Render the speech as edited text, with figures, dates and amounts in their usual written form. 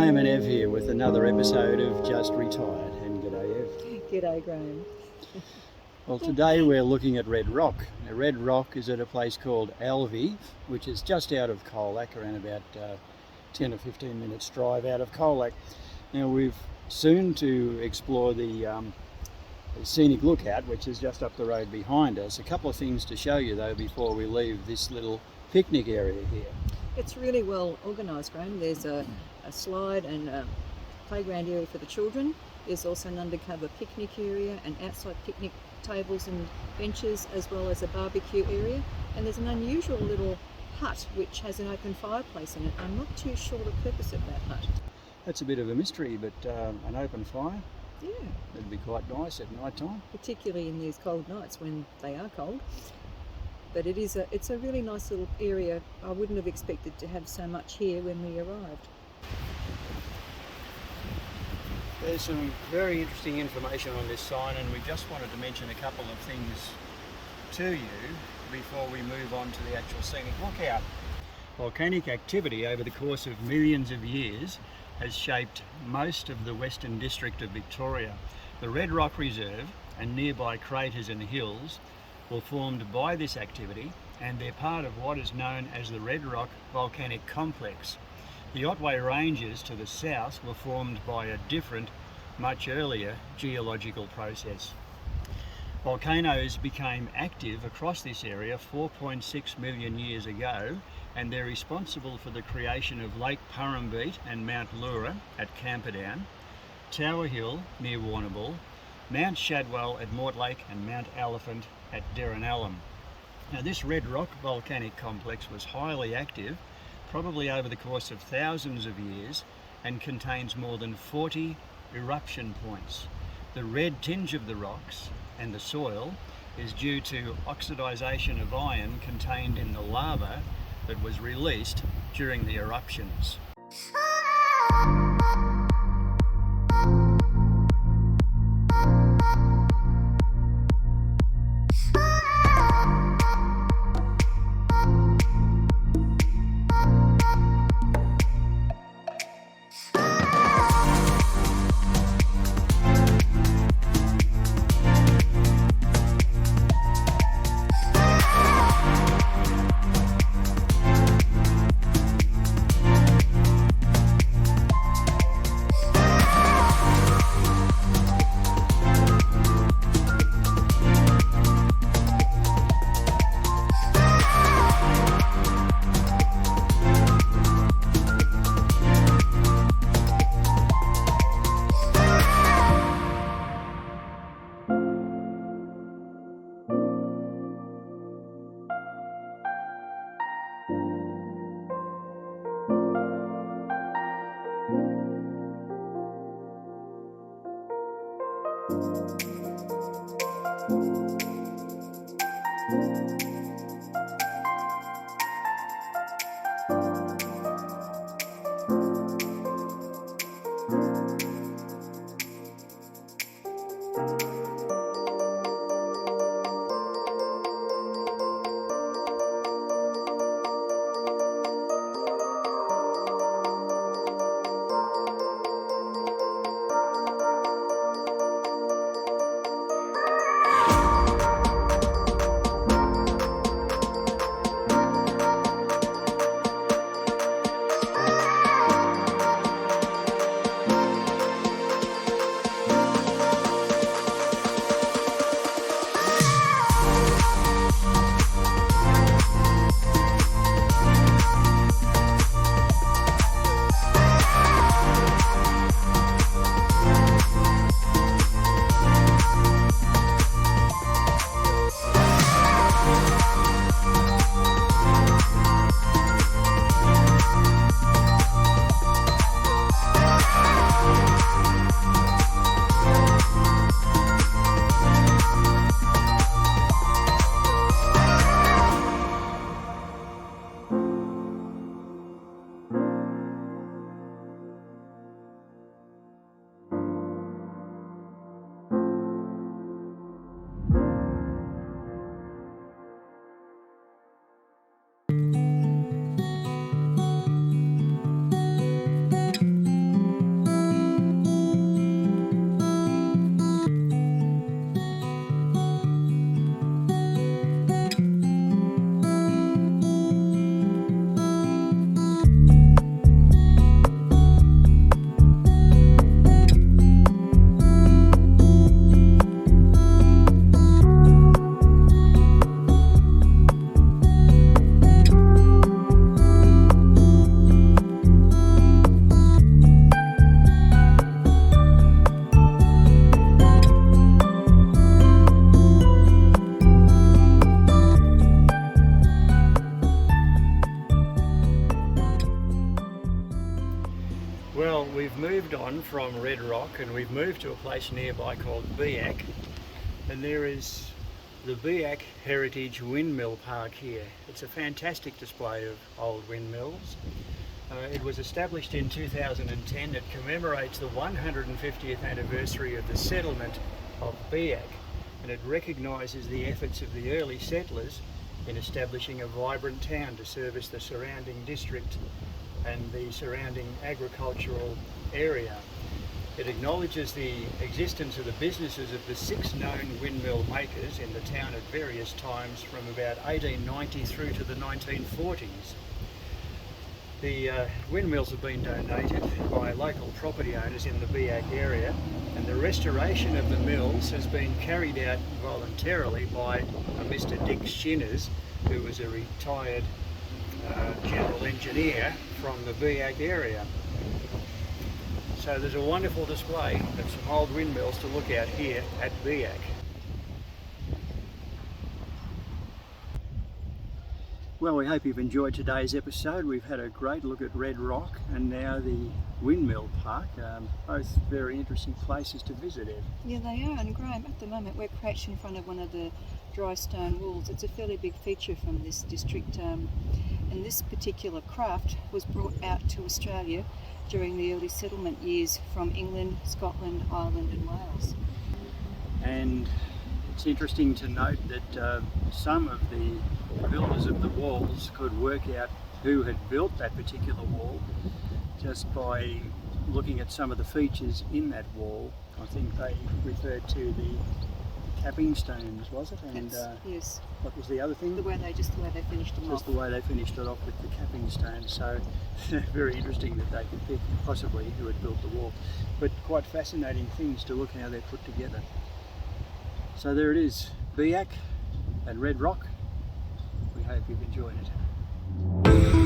Graham and Ev here with another episode of Just Retired. And g'day Ev. G'day Graham. Well, today we're looking at Red Rock. Now, Red Rock is at a place called Alvie, which is just out of Colac, around about 10 or 15 minutes drive out of Colac. Now we've soon to explore the scenic lookout, which is just up the road behind us. A couple of things to show you though before we leave this little picnic area here. It's really well organised, Graham. There's a slide and a playground area for the children. There's also an undercover picnic area and outside picnic tables and benches, as well as a barbecue area. And there's an unusual little hut which has an open fireplace in it. I'm not too sure the purpose of that hut. That's a bit of a mystery, but an open fire, Yeah, it'd be quite nice at night time. particularly in these cold nights when they are cold. But it's a really nice little area. I wouldn't have expected to have so much here when we arrived. There's some very interesting information on this sign, and we just wanted to mention a couple of things to you before we move on to the actual scenic lookout. Volcanic activity over the course of millions of years has shaped most of the Western District of Victoria. The Red Rock Reserve and nearby craters and hills were formed by this activity, and they're part of what is known as the Red Rock Volcanic Complex. The Otway Ranges to the south were formed by a different, much earlier geological process. Volcanoes became active across this area 4.6 million years ago, and they're responsible for the creation of Lake Purrumbete and Mount Lura at Camperdown, Tower Hill near Warrnambool, Mount Shadwell at Mortlake, and Mount Elephant at Derranallum. Now, this Red Rock Volcanic Complex was highly active, probably over the course of thousands of years, and contains more than 40 eruption points. The red tinge of the rocks and the soil is due to oxidization of iron contained in the lava that was released during the eruptions. moved on from Red Rock and we've moved to a place nearby called Beeac, and there is the Beeac Heritage Windmill Park here. It's a fantastic display of old windmills. It was established in 2010. It commemorates the 150th anniversary of the settlement of Beeac, and it recognises the efforts of the early settlers in establishing a vibrant town to service the surrounding district and the surrounding agricultural area. It acknowledges the existence of the businesses of the 6 known windmill makers in the town at various times from about 1890 through to the 1940s. The windmills have been donated by local property owners in the Beeac area, and the restoration of the mills has been carried out voluntarily by a Mr. Dick Shinners, who was a retired general engineer from the Beeac area. So there's a wonderful display of some old windmills to look at here at Beeac. Well, we hope you've enjoyed today's episode. We've had a great look at Red Rock and now the Windmill Park, both very interesting places to visit, Ed. Yeah, they are, and Graham, at the moment we're crouched in front of one of the dry stone walls. It's a fairly big feature from this district, and this particular craft was brought out to Australia during the early settlement years from England, Scotland, Ireland and Wales. And it's interesting to note that some of the builders of the walls could work out who had built that particular wall just by looking at some of the features in that wall. I think they referred to the capping stones, was it? And yes. What was the other thing? The way they finished them off. Just the way they finished it off with the capping stones. So very interesting that they could pick possibly who had built the wall. But quite fascinating things to look how they're put together. So there it is, Beeac and Red Rock. We hope you've enjoyed it.